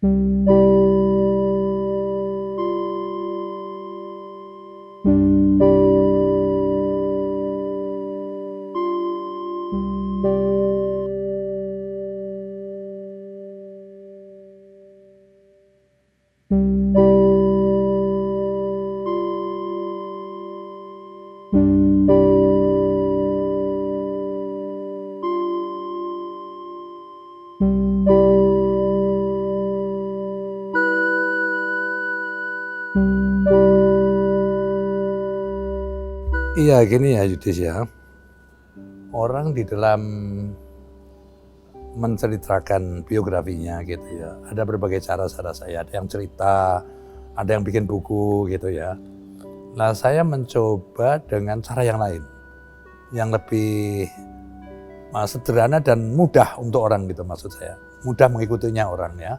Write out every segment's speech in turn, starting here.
Iya gini ya Yudis ya, orang di dalam menceritakan biografinya gitu ya, ada berbagai cara saya, ada yang cerita, ada yang bikin buku gitu ya. Nah saya mencoba dengan cara yang lain, yang lebih sederhana dan mudah untuk orang gitu maksud saya. Mudah mengikutinya orang ya,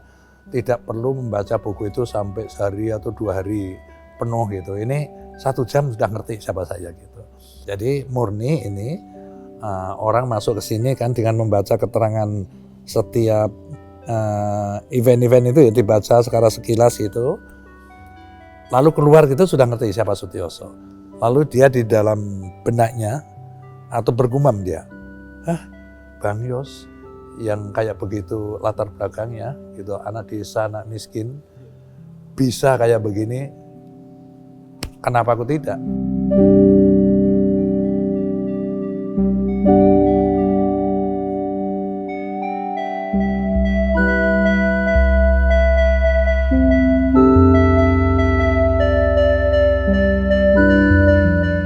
tidak perlu membaca buku itu sampai sehari atau 2 hari penuh gitu. Ini 1 jam sudah ngerti siapa saya gitu. Jadi murni ini orang masuk ke sini kan dengan membaca keterangan setiap event-event itu ya dibaca secara sekilas gitu. Lalu keluar gitu sudah ngerti siapa Sutioso. Lalu dia di dalam benaknya atau bergumam dia, Bang Yos yang kayak begitu latar belakangnya gitu, anak desa, anak miskin, bisa kayak begini, kenapa aku tidak?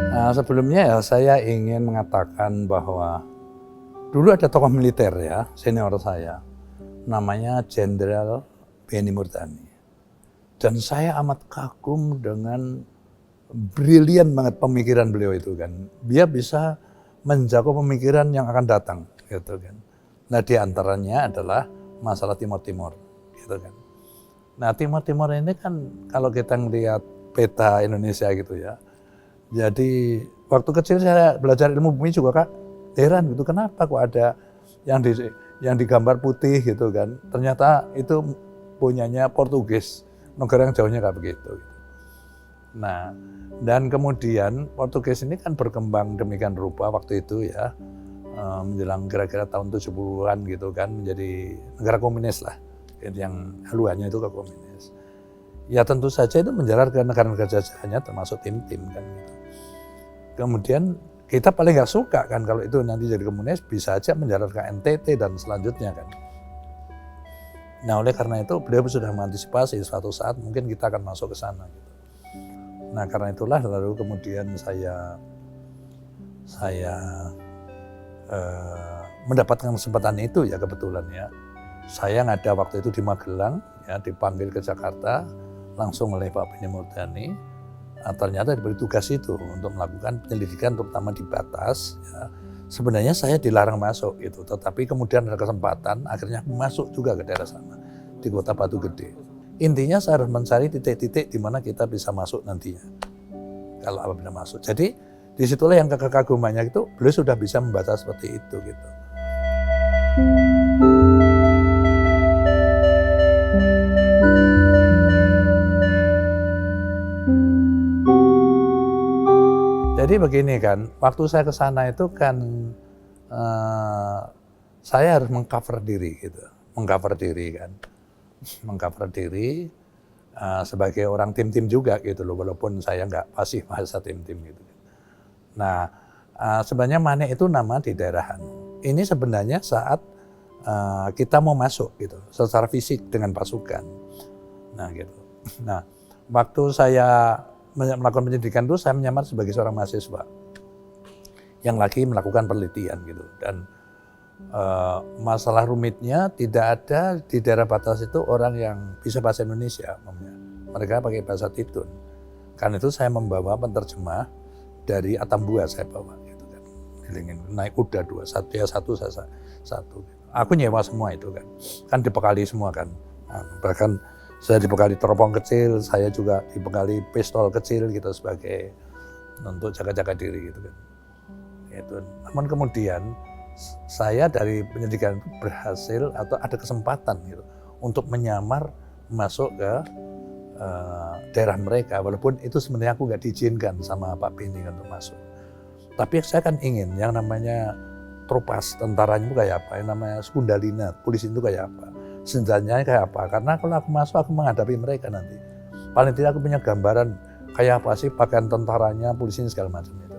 Nah, sebelumnya ya saya ingin mengatakan bahwa dulu ada tokoh militer ya, senior saya, namanya Jenderal Benny Murdani. Dan saya amat kagum dengan brilian banget pemikiran beliau itu kan. Dia bisa menjangkau pemikiran yang akan datang gitu kan. Nah di antaranya adalah masalah Timur Timur gitu kan. Nah Timur Timur ini kan kalau kita ngelihat peta Indonesia gitu ya. Jadi waktu kecil saya belajar ilmu bumi juga Kak, heran gitu kenapa kok ada yang digambar putih gitu kan. Ternyata itu punyanya Portugis, negara yang jauhnya kayak begitu. Nah, dan kemudian Portugis ini kan berkembang demikian rupa waktu itu ya, menjelang kira-kira tahun 70-an gitu kan, menjadi negara komunis lah, yang haluannya itu ke komunis. Ya tentu saja itu menjalar ke negara-negara jajahannya termasuk tim-tim kan gitu. Kemudian kita paling nggak suka kan kalau itu nanti jadi komunis, bisa aja menjalar ke NTT dan selanjutnya kan. Nah oleh karena itu beliau sudah mengantisipasi suatu saat mungkin kita akan masuk ke sana gitu. Nah karena itulah lalu kemudian saya mendapatkan kesempatan itu ya kebetulan ya. Saya ngada waktu itu di Magelang ya, dipanggil ke Jakarta langsung oleh Pak Benny Murdani. Ternyata diberi tugas itu untuk melakukan penyelidikan terutama di batas ya. Sebenarnya saya dilarang masuk gitu, tetapi kemudian ada kesempatan akhirnya masuk juga ke daerah sana di Kota Batu Gede. Intinya saya harus mencari titik-titik di mana kita bisa masuk nantinya kalau apabila masuk. Jadi disitulah yang kekagumannya itu beliau sudah bisa membaca seperti itu gitu. Jadi begini kan, waktu saya ke sana itu kan saya harus mengcover diri gitu, mengcover diri sebagai orang tim-tim juga gitu loh, walaupun saya nggak pasif masa tim-tim gitu. Nah sebenarnya Manik itu nama di daerahan. Ini sebenarnya saat kita mau masuk gitu, secara fisik dengan pasukan. Nah gitu. Nah waktu saya melakukan penyidikan itu saya menyamar sebagai seorang mahasiswa yang lagi melakukan penelitian gitu dan masalah rumitnya tidak ada di daerah batas itu orang yang bisa bahasa Indonesia, mereka pakai bahasa Titun. Karena itu saya membawa penerjemah dari Atambua saya bawa gitu kan, naik kuda 2, dia satu saya satu. Aku nyewa semua itu kan dibekali semua kan, bahkan saya dibekali teropong kecil, saya juga dibekali pistol kecil gitu sebagai untuk jaga-jaga diri gitu kan. Itu. Namun kemudian saya dari penyidikan berhasil atau ada kesempatan gitu untuk menyamar masuk ke daerah mereka, walaupun itu sebenarnya aku nggak diizinkan sama Pak Beni untuk masuk. Tapi saya kan ingin yang namanya tropas tentaranya itu kayak apa, yang namanya Skundalina, polisi itu kayak apa, senjatanya kayak apa. Karena kalau aku masuk aku menghadapi mereka nanti. Paling tidak aku punya gambaran kayak apa sih pakaian tentaranya, polisinya segala macam itu.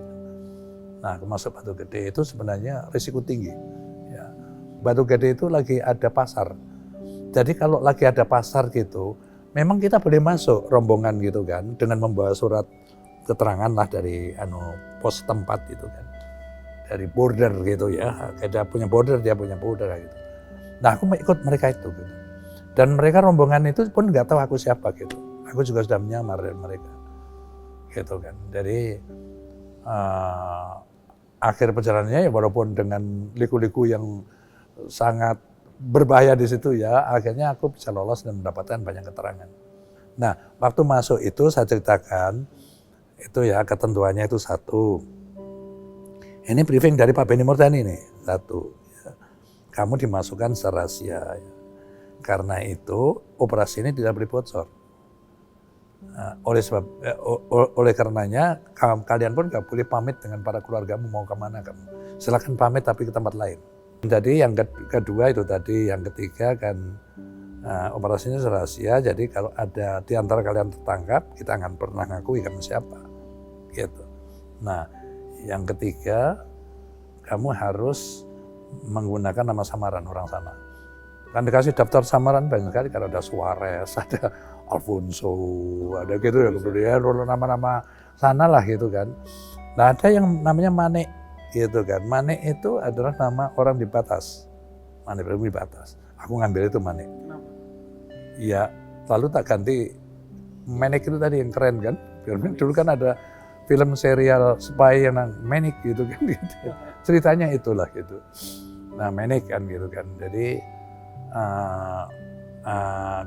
Nah, aku masuk Batu Gede itu sebenarnya risiko tinggi. Ya. Batu Gede itu lagi ada pasar. Jadi kalau lagi ada pasar gitu, memang kita boleh masuk rombongan gitu kan, dengan membawa surat keterangan lah dari pos tempat gitu kan, dari border gitu ya. Kita punya border, dia punya border gitu. Nah, aku ikut mereka itu gitu. Dan mereka rombongan itu pun nggak tahu aku siapa gitu. Aku juga sudah menyamar dari mereka gitu kan. Jadi akhir perjalanannya ya walaupun dengan liku-liku yang sangat berbahaya di situ ya, akhirnya aku bisa lolos dan mendapatkan banyak keterangan. Nah, waktu masuk itu saya ceritakan, itu ya ketentuannya itu satu. Ini briefing dari Pak Beni Murdani nih, satu. Ya, kamu dimasukkan secara rahasia. Ya. Karena itu operasi ini tidak boleh bocor. Nah, oleh karenanya kalian pun nggak boleh pamit dengan para keluargamu mau kemana kamu. Silakan pamit tapi ke tempat lain. Jadi yang kedua itu tadi, yang ketiga kan operasinya rahasia. Jadi kalau ada di antara kalian tertangkap, kita akan pernah ngakui kamu siapa. Gitu. Nah, yang ketiga kamu harus menggunakan nama samaran orang sana. Kan dikasih daftar samaran banyak sekali, kalau ada Suarez, ada Alfonso, ada gitu ya, kemudian nama-nama sana lah gitu kan. Nah ada yang namanya Manik gitu kan. Manik itu adalah nama orang di batas. Manik di batas. Aku ngambil itu Manik. Iya, lalu tak ganti Manik itu tadi yang keren kan. Dulu kan ada film serial spy yang Manik gitu kan. Gitu. Ceritanya itulah gitu. Nah Manik kan gitu kan. Jadi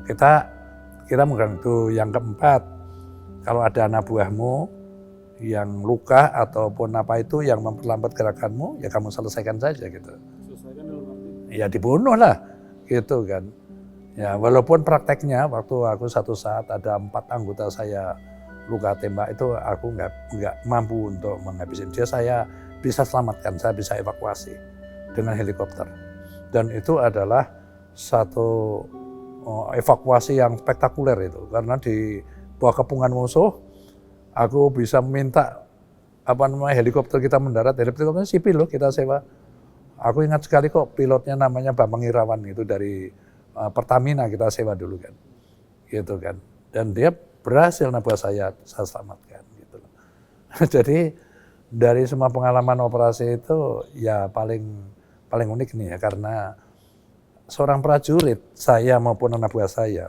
kita menggunakan itu. Yang keempat, kalau ada anak buahmu yang luka ataupun apa itu yang memperlambat gerakanmu, ya kamu selesaikan saja gitu. Selesaikan dalam arti? Ya dibunuh lah, gitu kan. Ya walaupun prakteknya waktu aku satu saat ada 4 anggota saya luka tembak itu aku nggak mampu untuk menghabisin dia, saya bisa selamatkan, saya bisa evakuasi dengan helikopter. Dan itu adalah satu evakuasi yang spektakuler itu, karena di bawah kepungan musuh, aku bisa minta helikopter kita mendarat, helikopternya sipil loh kita sewa. Aku ingat sekali kok pilotnya namanya Bambang Irawan itu dari Pertamina kita sewa dulu kan, gitu kan. Dan dia berhasil nabrak saya selamatkan gitu loh. Jadi dari semua pengalaman operasi itu ya paling unik nih ya, karena seorang prajurit, saya maupun anak buah saya,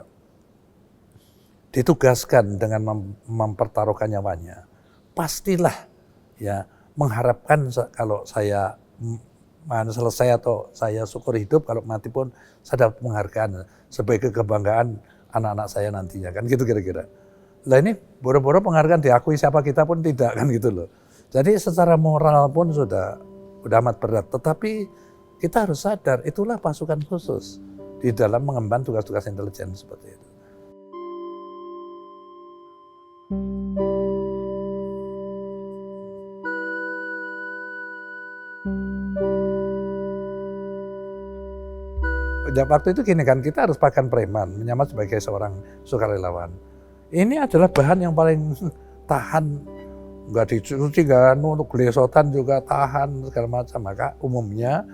ditugaskan dengan mempertaruhkan nyawanya. Pastilah ya mengharapkan kalau saya selesai atau saya syukur hidup, kalau mati pun saya dapat penghargaan sebagai kebanggaan anak-anak saya nantinya, kan gitu kira-kira. Lah ini boro-boro penghargaan diakui siapa kita pun tidak, kan gitu loh. Jadi secara moral pun sudah amat berat, tetapi kita harus sadar, itulah pasukan khusus di dalam mengemban tugas-tugas intelijen seperti itu. Waktu itu gini kan, kita harus pakaian preman, menyamar sebagai seorang sukarelawan. Ini adalah bahan yang paling tahan, nggak dicuci kan, untuk gelesotan juga tahan segala macam. Maka umumnya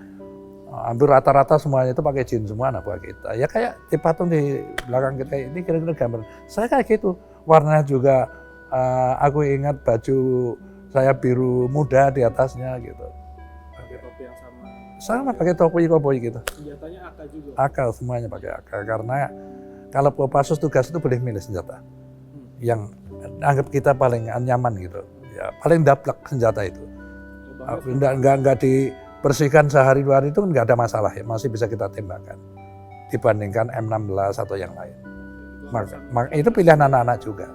hampir rata-rata semuanya itu pakai jin semua anak buah kita. Ya kayak di patung di belakang kita ini kira-kira gambar. Saya kayak gitu. Warnanya juga aku ingat baju saya biru muda di atasnya gitu. Pakai topi yang sama. Sama pakai topi koboi gitu. Senjatanya AK juga. AK semuanya pakai AK, karena kalau Kopassus tugas itu boleh milih senjata. Yang anggap kita paling nyaman gitu. Ya paling daplek senjata itu. Enggak bersihkan sehari 2 hari itu nggak ada masalah ya, masih bisa kita tembakkan dibandingkan M16 atau yang lain. Maka itu pilihan anak-anak juga.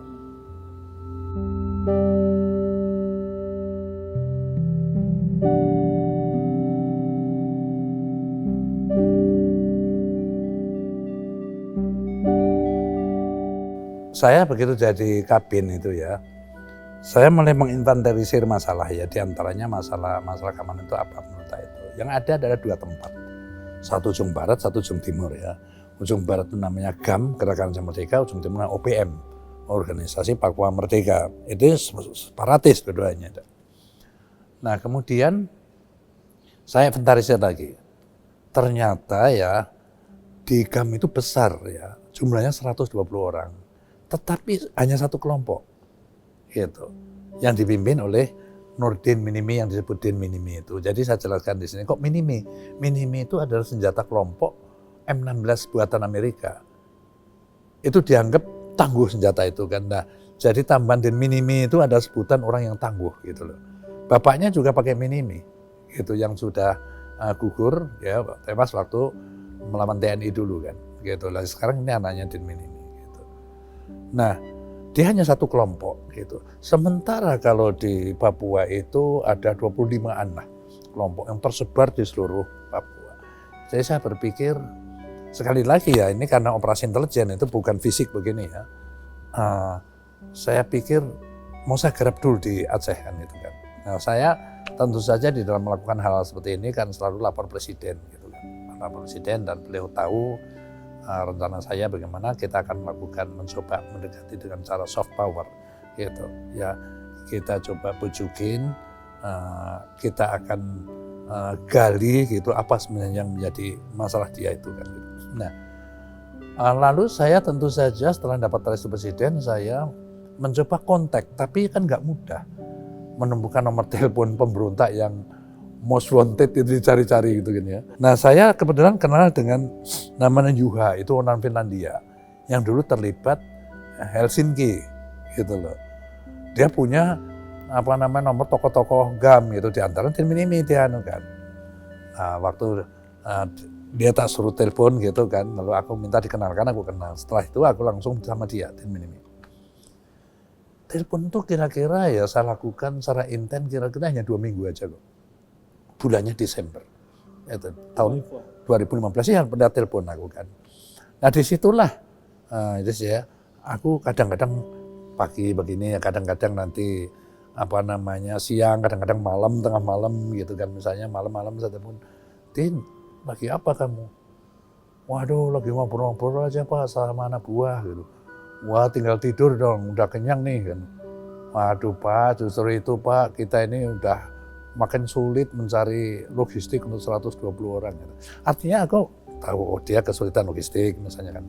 saya begitu jadi kabin itu ya, saya mulai menginventarisir masalah ya, diantaranya masalah keamanan itu apa menurut saya itu. Yang ada adalah 2 tempat, satu ujung barat, satu ujung timur ya. Ujung barat itu namanya GAM, Gerakan Indonesia Merdeka, ujung timur OPM, Organisasi Papua Merdeka. Itu separatis keduanya. Nah kemudian saya inventarisir lagi, ternyata ya di GAM itu besar ya, jumlahnya 120 orang, tetapi hanya satu kelompok, gitu, yang dipimpin oleh Nurdin Minimi yang disebut Din Minimi itu. Jadi saya jelaskan di sini, kok Minimi? Minimi itu adalah senjata kelompok M16 buatan Amerika. Itu dianggap tangguh senjata itu kan. Nah, jadi tambahan Din Minimi itu ada sebutan orang yang tangguh gitu loh. Bapaknya juga pakai Minimi, gitu, yang sudah gugur ya, tewas waktu melawan TNI dulu kan, gitu lah. Sekarang ini anaknya Din Minimi, gitu. Nah, dia hanya satu kelompok gitu. Sementara kalau di Papua itu ada 25-an lah kelompok yang tersebar di seluruh Papua. Jadi saya berpikir sekali lagi ya, ini karena operasi intelijen itu bukan fisik begini ya. Saya pikir mau saya garap dulu di Aceh kan itu kan. Nah saya tentu saja di dalam melakukan hal seperti ini kan selalu lapor presiden gitu kan. Lapor presiden dan beliau tahu rencana saya bagaimana kita akan melakukan mencoba mendekati dengan cara soft power gitu ya, kita coba bujukin, kita akan gali gitu apa sebenarnya yang menjadi masalah dia itu kan gitu. Nah lalu saya tentu saja setelah dapat restu presiden saya mencoba kontak, tapi kan nggak mudah menemukan nomor telepon pemberontak yang most wanted itu dicari-cari gitu kan ya. Nah saya kebetulan kenal dengan namanya Juha, itu orang Finlandia yang dulu terlibat Helsinki gitu loh. Dia punya nomor tokoh-tokoh GAM gitu, diantara Din Minimi dia kan. Nah waktu dia tak suruh telepon gitu kan, lalu aku minta dikenalkan, aku kenal. Setelah itu aku langsung sama dia, Din Minimi. Telepon itu kira-kira ya saya lakukan secara intens kira-kira hanya 2 minggu aja kok. Bulannya Desember, itu tahun 2015 ya pada telepon aku kan. Nah disitulah itu ya, aku kadang-kadang pagi begini ya, kadang-kadang nanti siang, kadang-kadang malam, tengah malam gitu kan, misalnya malam-malam saya telepon, Din, lagi apa kamu? Waduh, lagi ngobrol-ngobrol aja Pak sama anak buah gitu. Wah tinggal tidur dong, udah kenyang nih kan. Waduh Pak, justru itu Pak, kita ini udah makin sulit mencari logistik untuk 120 orang. Artinya aku tahu dia kesulitan logistik misalnya kan.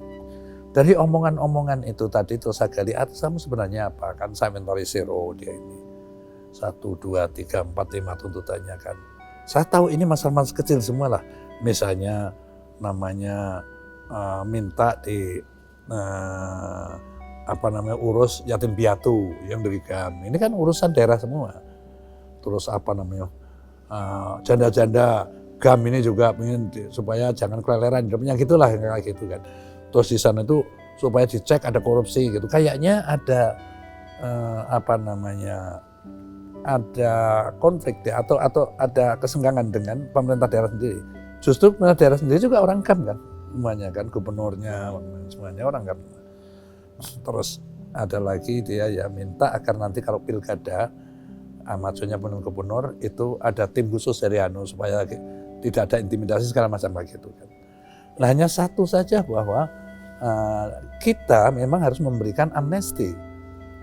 Dari omongan-omongan itu tadi terus saya gali, kamu sebenarnya apa? Kan saya inventarisir, oh dia ini 1, 2, 3, 4, 5 tuntutannya kan. Saya tahu ini masalah-masalah kecil semua lah. Misalnya namanya minta di urus yatim piatu yang dari GAM. Ini kan urusan daerah semua. Terus janda-janda GAM ini juga ingin supaya jangan keleleran hidupnya gitulah kayak gitu kan. Terus di sana itu supaya dicek ada korupsi gitu. Kayaknya ada ada konflik ya, atau ada kesenggangan dengan pemerintah daerah sendiri. Justru pemerintah daerah sendiri juga orang GAM kan, semuanya kan, gubernurnya semuanya orang GAM. Terus ada lagi dia ya minta agar nanti kalau pilkada majunya gubernur itu ada tim khusus dari supaya tidak ada intimidasi segala macam begitu kan. Nah hanya satu saja bahwa kita memang harus memberikan amnesti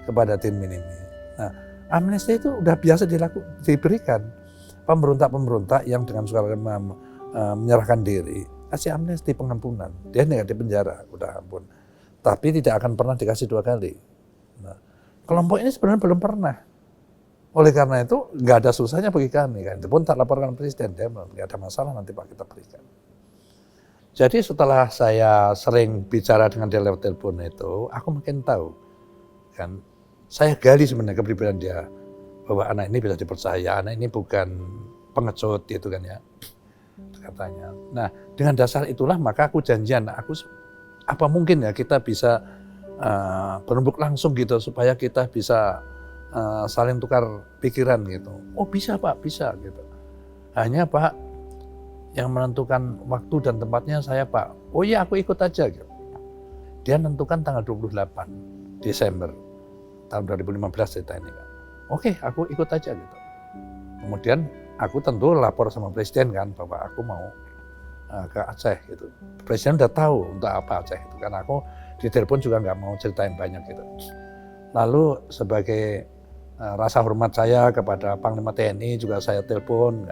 kepada Din Minimi. Nah amnesti itu udah biasa diberikan pemberontak-pemberontak yang dengan sukarela menyerahkan diri, kasih amnesti pengampunan, dia nggak di penjara, udah ampun. Tapi tidak akan pernah dikasih 2 kali. Nah, kelompok ini sebenarnya belum pernah. Oleh karena itu nggak ada susahnya bagi kami kan. Itu pun tak laporkan presiden, dia nggak ada masalah nanti Pak kita berikan. Jadi setelah saya sering bicara dengan dia lewat telepon itu, aku makin tahu kan. Saya gali sebenarnya kepribadian dia bahwa anak ini bisa dipercaya, anak ini bukan pengecut gitu kan ya katanya. Nah dengan dasar itulah maka aku janjian, apa mungkin ya kita bisa berembuk langsung gitu supaya kita bisa saling tukar pikiran gitu. Oh bisa Pak, bisa gitu. Hanya Pak yang menentukan waktu dan tempatnya saya Pak. Oh iya aku ikut aja gitu. Dia menentukan tanggal 28 Desember tahun 2015 cerita ini kan. Oke, aku ikut aja gitu. Kemudian aku tentu lapor sama presiden kan bahwa aku mau ke Aceh gitu. Presiden udah tahu untuk apa Aceh itu, karena aku di telepon juga nggak mau ceritain banyak gitu. Lalu sebagai rasa hormat saya kepada Panglima TNI juga saya telepon,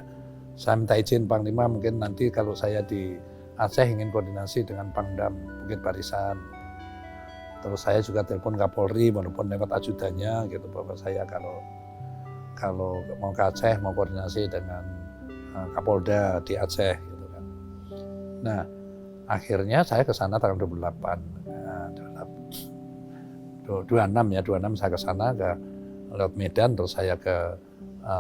saya minta izin Panglima mungkin nanti kalau saya di Aceh ingin koordinasi dengan Pangdam Bukit Barisan. Terus saya juga telepon Kapolri walaupun lewat ajudannya gitu bahwa saya kalau mau ke Aceh mau koordinasi dengan Kapolda di Aceh gitu kan. Nah, akhirnya saya ke sana tanggal 28. Nah, 26 saya ke sana ke lewat Medan terus saya ke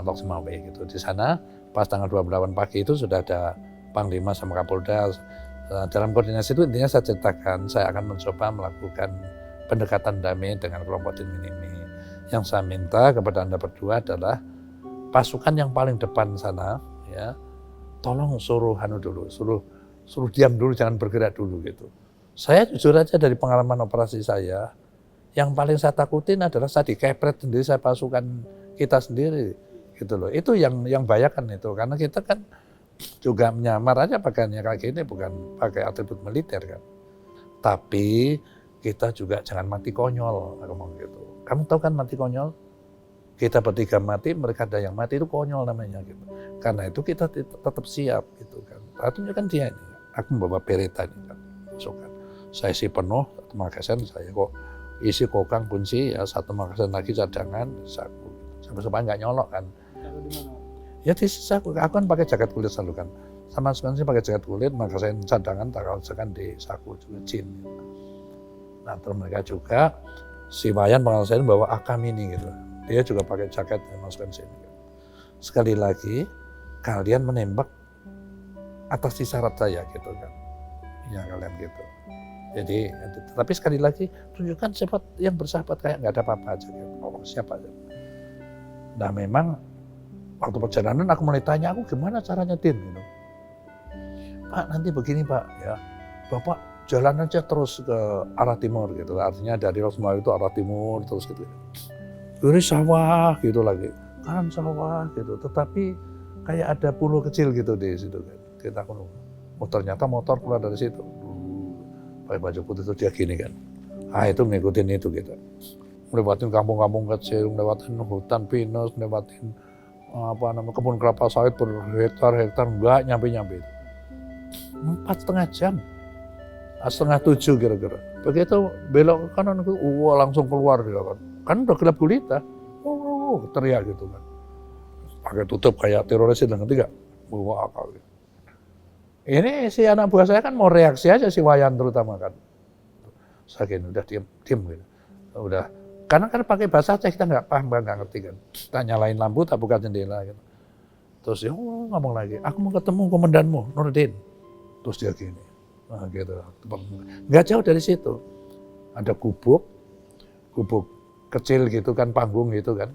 Lok Sumawe gitu. Di sana pas tanggal 28 pagi itu sudah ada Panglima sama Kapolda. Dalam koordinasi itu intinya saya ceritakan saya akan mencoba melakukan pendekatan damai dengan kelompok Tinmin ini. Yang saya minta kepada Anda berdua adalah pasukan yang paling depan sana, ya, tolong suruh suruh diam dulu, jangan bergerak dulu gitu. Saya jujur aja dari pengalaman operasi saya, yang paling saya takutin adalah saya dikepret sendiri, saya pasukan kita sendiri gitu loh. Itu yang bahayakan itu, karena kita kan juga menyamar aja pakaiannya kayak gini, bukan pakai atribut militer kan. Tapi kita juga jangan mati konyol, aku ngomong gitu. Kamu tahu kan mati konyol? Kita bertiga mati, mereka ada yang mati, itu konyol namanya gitu. Karena itu kita tetap siap gitu kan. Satunya kan dia ini, aku membawa bereta ini kan, pasukan. Saya isi penuh, satu magasin saya kok isi kokang kunci, ya satu magasin lagi cadangan, saku. Sampai nggak nyolok kan. Ya di saku, aku kan pakai jaket kulit selalu kan. Sama sekali sih pakai jaket kulit, magasin cadangan, taruhkan di saku juga jin. Nah terus mereka juga, si Wayan pengalaman saya bawa AK mini gitu. Dia juga pakai jaket yang masukkan sini. Sekali lagi, kalian menembak atas isyarat saya gitu kan. Ya kalian gitu. Jadi, tapi sekali lagi, tunjukkan sifat yang bersahabat kayak nggak ada apa-apa aja gitu. Ngomong siapa aja. Nah memang, waktu perjalanan aku mulai tanya, aku gimana caranya Din? Gitu. Pak nanti begini Pak, ya Bapak jalan aja terus ke arah timur gitu. Artinya dari Lok Sumawe itu arah timur terus gitu. Kiri sawah gitu lagi, kanan sawah gitu. Tetapi kayak ada pulau kecil gitu di situ kan. Kita ternyata motor keluar dari situ. Pakai baju putih itu dia gini kan. Itu ngikutin itu gitu. Melewatin kampung-kampung kecil, melewatin hutan pinus, melewatin kebun kelapa sawit berhektar-hektar, enggak nyampe-nyampe. 4,5 jam. 6:30 kira-kira. Begitu belok ke kanan, langsung keluar dia kan. Kan udah gelap gulita. Teriak gitu kan. Pakai tutup kayak teroris itu, ngerti gak? Bawa akal gitu. Ini si anak buah saya kan mau reaksi aja si Wayan terutama kan. Saya gini, udah diem gitu. Udah, karena kan pakai bahasa Aceh kita nggak paham, nggak ngerti kan. Kita nyalain lampu, tak buka jendela gitu. Terus dia ngomong lagi, aku mau ketemu komandanmu, Nurdin. Terus dia gini, gitu. Nggak jauh dari situ, ada gubuk kecil gitu kan, panggung gitu kan,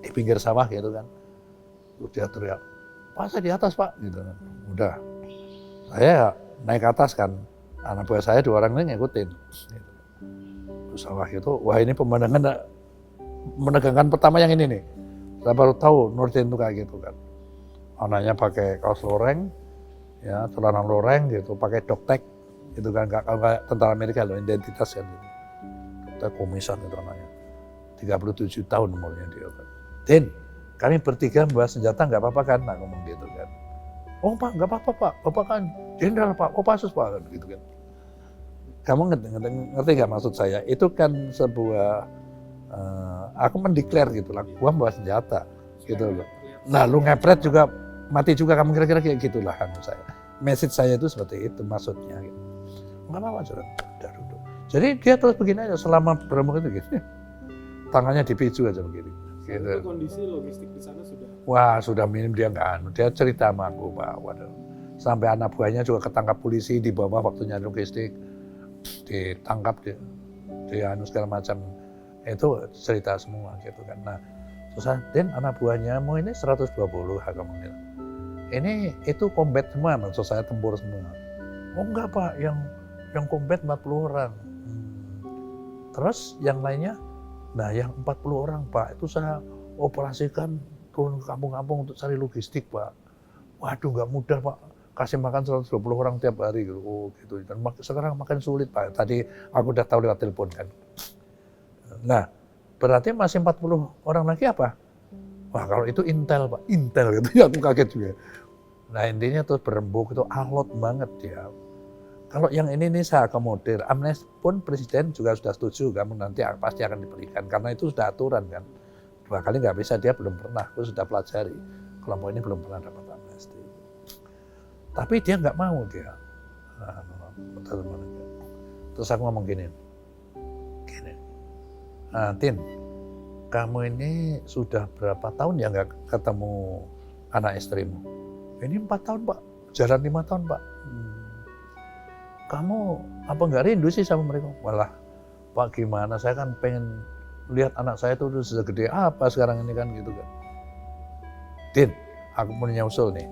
di pinggir sawah gitu kan. Terus dia teriak, Pak saya di atas Pak, gitu kan. Udah, saya naik ke atas kan, anak buah saya 2 orang ini ngikutin. Gitu. Terus sawah itu, wah ini pemandangan menegangkan pertama yang ini nih. Saya baru tahu Nurdin itu kayak gitu kan. Anaknya pakai kaos loreng, ya celana loreng gitu, pakai doktek, gitu kan, kalau kayak tentara Amerika loh, identitas kan gitu. Doktek komisan itu anaknya. 37 tahun umurnya dia kan. Din, kami bertiga membawa senjata nggak apa-apa kan? Nah ngomong gitu kan. Oh Pak, nggak apa-apa Pak, Bapak kan jenderal Pak, Kopassus Pak, kan gitu kan. Kamu ngerti nggak maksud saya? Itu kan sebuah, aku mendeklar gitu lah, gua membawa senjata gitu loh. Nah lu ngepret juga, mati juga kamu, kira-kira kayak gitulah kan saya. Message saya itu seperti itu maksudnya. Gitu. Nggak apa-apa, udah duduk. Jadi dia terus begini aja selama berapa itu gitu. Tangannya dipicu aja begini. Gitu. Itu kondisi logistik di sana sudah? Wah sudah minim, dia nggak dia cerita sama aku Pak. Waduh. Sampai anak buahnya juga ketangkap polisi di bawah waktu nyari logistik. Ditangkap di segala macam. Itu cerita semua gitu kan. Nah, terus Din anak buahnya mau ini 120 kamu gitu. Ini itu combat semua, maksud saya tempur semua. Oh enggak Pak, yang combat 40 orang. Terus yang lainnya, nah yang 40 orang Pak, itu saya operasikan turun ke kampung-kampung untuk cari logistik Pak. Waduh nggak mudah Pak, kasih makan 120 orang tiap hari gitu. Oh gitu. Dan sekarang makin sulit Pak. Tadi aku udah tahu lewat telepon kan. Nah, berarti masih 40 orang lagi apa? Wah kalau itu Intel Pak, Intel gitu ya, aku kaget juga. Nah intinya terus berembuk itu alot banget dia. Kalau yang ini nih saya akomodir, amnesti pun Presiden juga sudah setuju, kamu nanti pasti akan diberikan. Karena itu sudah aturan kan. 2 kali nggak bisa, dia belum pernah, aku sudah pelajari. Kelompok ini belum pernah dapat amnesti. Tapi dia nggak mau dia. Terus aku ngomong gini. Tin, kamu ini sudah berapa tahun ya nggak ketemu anak istrimu? Ini 4 tahun Pak, jalan 5 tahun Pak. Kamu apa nggak rindu sih sama mereka? Walah Pak gimana, saya kan pengen lihat anak saya itu sudah gede apa sekarang ini kan gitu kan. Din, aku punya usul nih.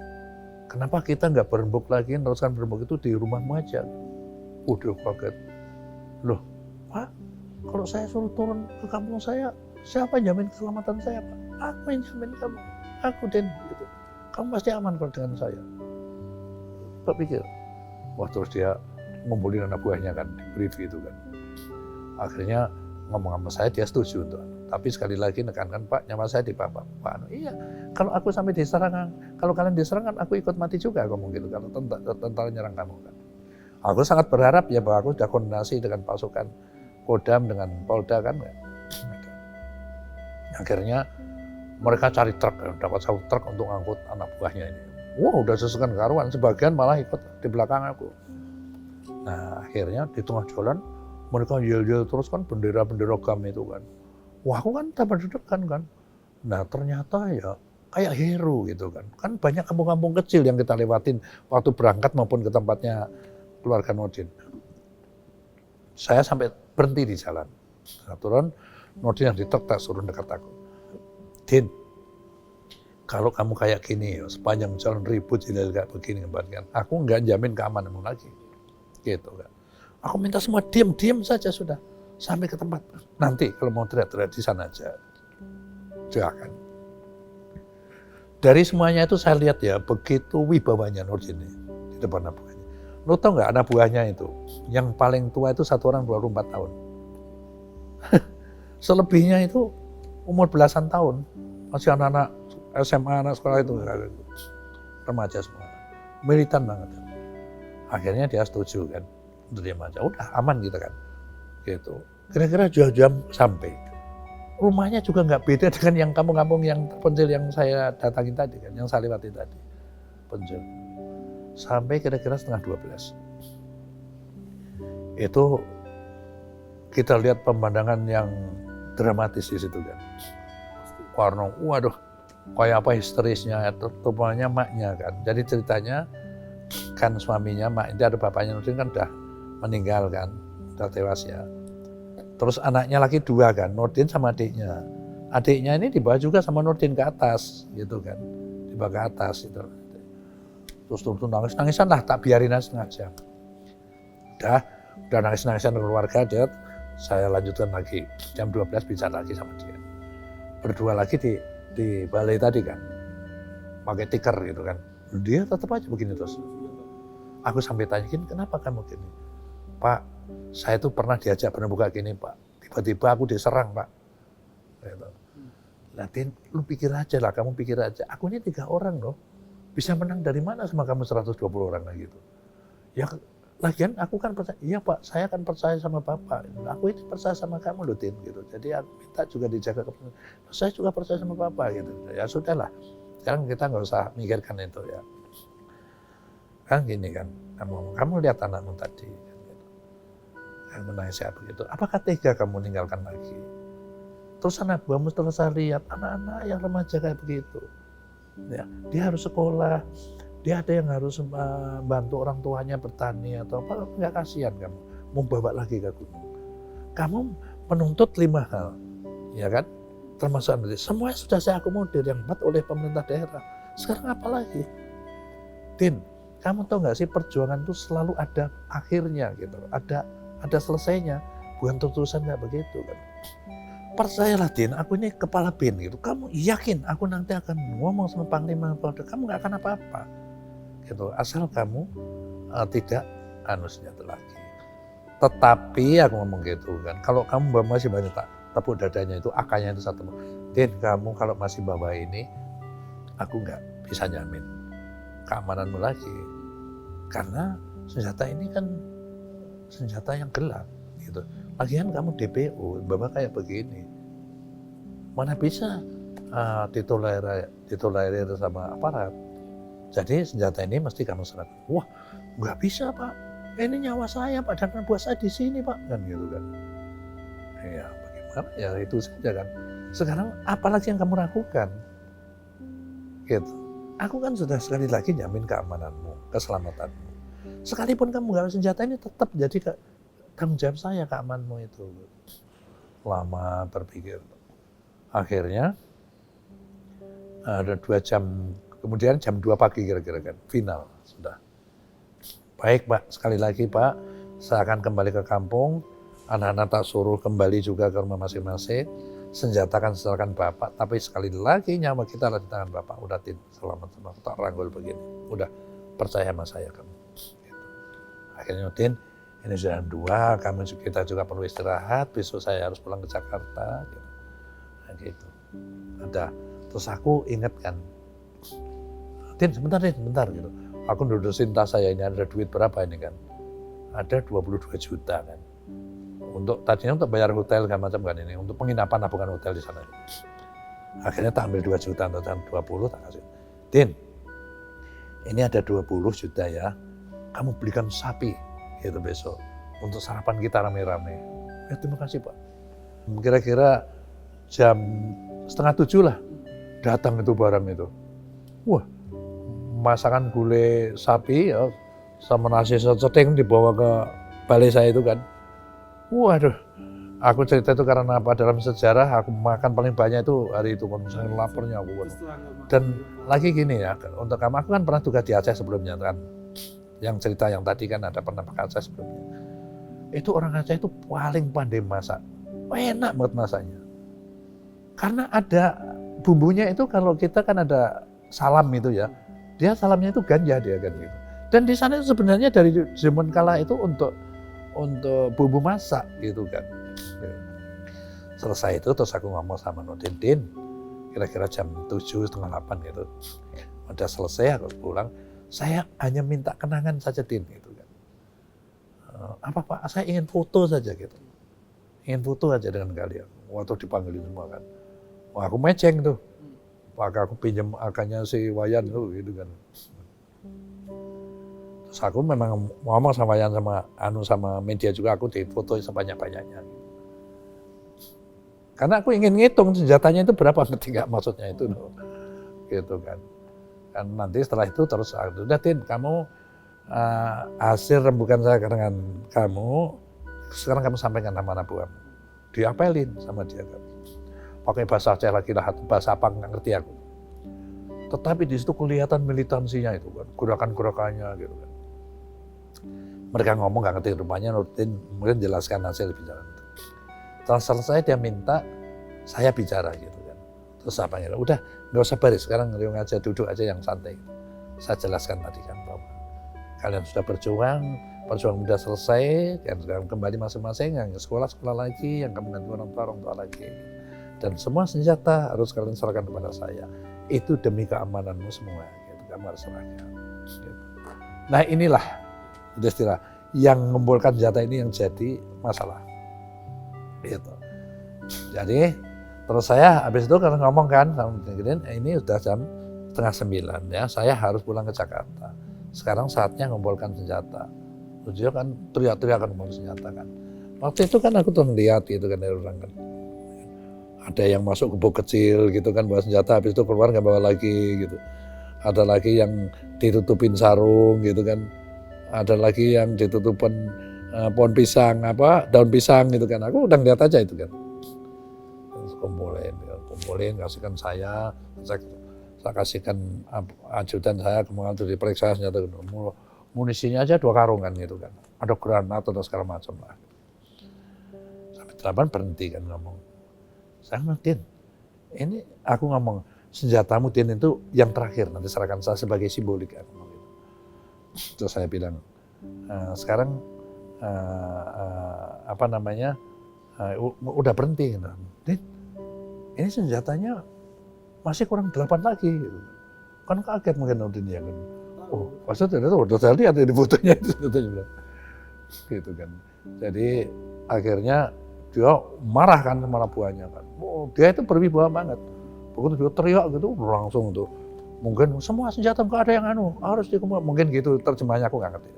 Kenapa kita nggak berembuk lagi, teruskan berembuk itu di rumahmu aja? Udah kaget. Loh, Pak, kalau saya suruh turun ke kampung saya, siapa yang jamin keselamatan saya, Pak? Aku yang jamin kamu. Aku, Din. Gitu. Kamu pasti aman kalau dengan saya. Pak pikir, wah terus dia ngumpulin anak buahnya kan, di brief gitu kan. Akhirnya ngomong sama saya, dia setuju untuk. Tapi sekali lagi nekankan Pak, nyawa saya di Pak. Iya, kalau aku sampai diserang, kalau kalian diserang kan aku ikut mati juga ngomong gitu, kalau tentara nyerang kamu kan. Aku sangat berharap ya bahwa aku sudah koordinasi dengan pasukan Kodam dengan Polda kan. Akhirnya mereka cari truk, dapat 1 truk untuk ngangkut anak buahnya ini. Wah udah sesukan karuan, sebagian malah ikut di belakang aku. Nah akhirnya di tengah jalan mereka yel-yel terus kan bendera-bendera GAM itu kan. Wah aku kan tambah deg-degan kan. Nah ternyata ya kayak hero gitu kan. Kan banyak kampung-kampung kecil yang kita lewatin waktu berangkat maupun ke tempatnya keluarga Nordin. Saya sampai berhenti di jalan. Nah, turun, Nordin yang di truk tak suruh dekat aku. Din, kalau kamu kayak gini ya, sepanjang jalan ribut jadi kayak begini kan, aku nggak jamin keamananmu lagi. Gitu kan. Aku minta semua diam saja sudah. Sampai ke tempat. Nanti kalau mau teriak-teriak di sana aja. Silakan. Dari semuanya itu saya lihat ya, begitu wibawanya Nordin di depan anak buahnya. Lo tau nggak anak buahnya itu, yang paling tua itu 1 orang 24 tahun. Selebihnya itu umur belasan tahun. Masih anak-anak SMA, anak sekolah itu. Remaja semua. Militan banget. Akhirnya dia setuju kan. Untuk dia aja, udah aman gitu kan. Gitu. Kira-kira 2 jam sampai. Rumahnya juga nggak beda dengan yang kampung-kampung yang terpencil yang saya datangi tadi kan, yang saya lewati tadi. Pencil. Sampai kira-kira setengah 12. Itu kita lihat pemandangan yang dramatis di situ kan. Karena waduh, kayak apa histerisnya, terutama maknya kan. Jadi ceritanya kan suaminya, mak itu ada bapaknya Nordin kan udah meninggal kan, udah tewas ya. Terus anaknya lagi 2 kan, Nordin sama adiknya. Adiknya ini dibawa juga sama Nordin ke atas gitu kan, dibawa ke atas gitu. Terus turun nangis-nangisan lah, tak biarin aja setengah jam. Udah nangis-nangisan keluarga, dia saya lanjutkan lagi, jam 12 bicara lagi sama dia. Berdua lagi di balai tadi kan, pakai tikar gitu kan. Dia tetap aja begini terus. Aku sampai tanyain, kenapa kamu gini? Pak, saya tuh pernah diajak berbuka gini Pak. Tiba-tiba aku diserang Pak. Gitu. Latin, lu pikir aja lah, kamu pikir aja. Aku ini 3 orang loh. Bisa menang dari mana sama kamu 120 orang lagi gitu. Ya lagian aku kan percaya, iya Pak, saya kan percaya sama Bapak. Aku ini percaya sama kamu loh Tin gitu. Jadi aku minta juga dijaga kepentingan. Saya juga percaya sama Bapak gitu. Ya sudahlah. Sekarang kita nggak usah mikirkan itu ya. Kan gini kan, kamu lihat anakmu tadi. Gitu. Yang menangis saya begitu. Apakah tega kamu meninggalkan lagi? Terus anak buahmu setelah saya lihat anak-anak yang remaja kayak begitu. Ya, dia harus sekolah, dia ada yang harus bantu orang tuanya bertani atau apa, nggak kasihan kamu, mau bawa lagi ke gunung. Kamu menuntut 5 hal, ya kan? Termasuk semua sudah saya akomodir yang buat oleh pemerintah daerah. Sekarang apa lagi? Din, kamu tahu nggak sih perjuangan itu selalu ada akhirnya gitu, ada selesainya. bukan tertulisan nggak begitu kan. Percayalah Din, aku ini kepala bin gitu. Kamu yakin aku nanti akan ngomong sama Panglima, kamu nggak akan apa-apa. Gitu. Asal kamu tidak senjata lagi. Tetapi aku ngomong gitu kan, kalau kamu masih banyak tepuk dadanya itu, akanya itu satu. Din, kamu kalau masih bawa ini, aku nggak bisa jamin keamananmu lagi. Karena senjata ini kan senjata yang gelap gitu. Lagian kamu DPO, bawa kayak begini. Mana bisa ditolerir sama aparat. Jadi senjata ini mesti kamu serahkan. Wah, nggak bisa Pak. Ini nyawa saya Pak, dan buat saya di sini Pak, kan gitu kan. Ya bagaimana? Ya itu saja kan. Sekarang apalagi yang kamu lakukan? Gitu. Aku kan sudah sekali lagi jamin keamananmu, keselamatanmu. Sekalipun kamu nggak senjata ini tetap jadi tanggung jawab saya keamananmu itu. Lama berpikir. Akhirnya ada 2 jam, kemudian jam 2 pagi kira-kira kan, final sudah. Baik Pak, sekali lagi Pak, saya akan kembali ke kampung, anak-anak tak suruh kembali juga ke rumah masing-masing, senjata kan serahkan Bapak, tapi sekali lagi nyawa kita ada di tangan Bapak, udah selamat, tak ranggul begini, udah percaya sama saya kamu. Gitu. Akhirnya Din, ini sudah 2, kita juga perlu istirahat, besok saya harus pulang ke Jakarta. Gitu. Nah, gitu. Ada, terus aku ingatkan, Din sebentar gitu. Aku nudusin tas saya ini ada duit berapa ini kan? Ada 22 juta kan. Tadinya untuk bayar hotel kan macam kan ini, untuk penginapan bukan hotel di sana. Akhirnya tak ambil 2 juta, atau 20 tak kasih. Din, ini ada 20 juta ya, kamu belikan sapi gitu besok, untuk sarapan kita rame-rame. Ya terima kasih Pak. Kira-kira jam 6:30 lah, datang itu barang itu. Wah, masakan gulai sapi ya, sama nasi seteng dibawa ke balai saya itu kan. Waduh, aku cerita itu karena apa, dalam sejarah aku makan paling banyak itu hari itu, kalau misalnya laparnya aku. Dan lagi gini ya, untuk kamu, aku kan pernah tugas di Aceh sebelumnya kan. Yang cerita yang tadi kan ada pernah ke Aceh sebelumnya. Itu orang Aceh itu paling pandai masak. Enak banget masaknya. Karena ada bumbunya itu, kalau kita kan ada salam itu ya, dia salamnya itu ganja dia kan gitu. Dan di sana sebenarnya dari zaman kala itu untuk bumbu masak gitu kan. Selesai itu terus aku ngomong sama Nurdin, Din, kira-kira jam 7, setengah 8 gitu. Udah selesai aku pulang, saya hanya minta kenangan saja Din gitu kan. Apa Pak, saya ingin foto saja gitu. Ingin foto aja dengan kalian. Waktu dipanggilin semua kan. Wah aku meceng tuh. Maka aku pinjam akanya si Wayan tuh gitu kan. Terus aku memang ngomong sama Wayan sama media juga, aku difoto sebanyak-banyaknya. Karena aku ingin ngitung senjatanya itu berapa, ngerti nggak maksudnya itu loh. Gitu kan. Dan nanti setelah itu terus udah Tin, kamu hasil rembukan saya dengan kamu, sekarang kamu sampaikan sama anak buahmu. Diapelin sama dia kan. Pakai bahasa Aceh lagi lah, bahasa apa nggak ngerti aku. Tetapi di situ kelihatan militansinya itu kan, gerakan-gerakannya gitu kan. Mereka ngomong nggak ngerti, rupanya Nurdin mungkin jelaskan hasil bicara itu. Setelah selesai dia minta saya bicara gitu kan. Terus apa ya? Udah nggak usah baris, sekarang ngeliung aja, duduk aja yang santai. Saya jelaskan tadi kan bahwa kalian sudah berjuang, perjuangan sudah selesai, dan sekarang kembali masing-masing, yang sekolah lagi, yang kamu nanti orang tua lagi. Dan semua senjata harus kalian serahkan kepada saya. Itu demi keamananmu semua, gitu. Kamu harus serahkan. Gitu. Nah inilah istilah yang mengumpulkan senjata ini yang jadi masalah. Gitu. Jadi terus saya habis itu kalau ngomong kan, ini udah jam 8:30 ya, saya harus pulang ke Jakarta. Sekarang saatnya mengumpulkan senjata. Terus dia kan teriak-teriak kan mengumpulkan senjata kan. Waktu itu kan aku tuh melihat gitu kan dari orang kan. Ada yang masuk ke bok kecil gitu kan bawa senjata, habis itu keluar nggak bawa lagi gitu. Ada lagi yang ditutupin sarung gitu kan. Ada lagi yang ditutupin pohon pisang, daun pisang gitu kan. Aku udah lihat aja itu kan. Terus kumpulin, kasihkan saya kasihkan ajudan saya, kemudian itu diperiksa senjata. Munisinya aja 2 karung kan gitu kan. Ada granat atau segala macam lah. 8 berhenti kan ngomong. Saya ngomong, Din, ini aku ngomong, senjatamu Din itu yang terakhir, nanti serahkan saya sebagai simbolik. Aku ngomong gitu. Terus saya bilang, sekarang udah berhenti. Gitu. Din, ini senjatanya masih kurang 8 lagi. Gitu. Kan kaget mungkin Nurdin ya kan. Oh, maksudnya udah saya lihat di fotonya itu. Gitu kan. Jadi akhirnya dia marah kan sama anak buahnya kan. Oh, dia itu berwibawa banget. Begitu dia teriak gitu langsung tuh. Mungkin semua senjata nggak ada yang harus dikumpul. Mungkin gitu terjemahnya aku nggak ngerti.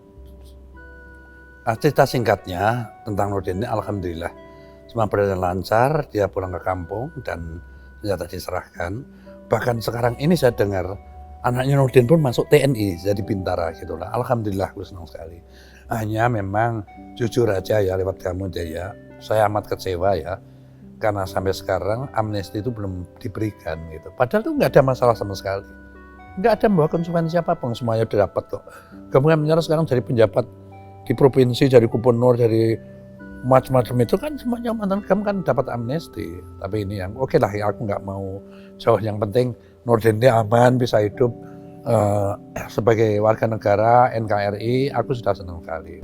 Cerita singkatnya tentang Nurdin ini alhamdulillah semua berjalan lancar, dia pulang ke kampung dan senjata diserahkan. Bahkan sekarang ini saya dengar anaknya Nurdin pun masuk TNI jadi bintara gitu lah. Alhamdulillah aku senang sekali. Hanya memang jujur aja ya lewat kamu Jaya, saya amat kecewa ya karena sampai sekarang amnesti itu belum diberikan gitu. Padahal itu nggak ada masalah sama sekali. Nggak ada membawa konsekuensi apapun, semuanya udah dapat kok. Kamu kan menyerah sekarang dari penjabat di provinsi, dari gubernur, dari macam-macam itu kan semuanya mantan kamu kan dapat amnesti. Tapi ini yang oke lah ya, aku nggak mau jauh, yang penting Nurdin ini aman, bisa hidup sebagai warga negara NKRI, aku sudah senang sekali.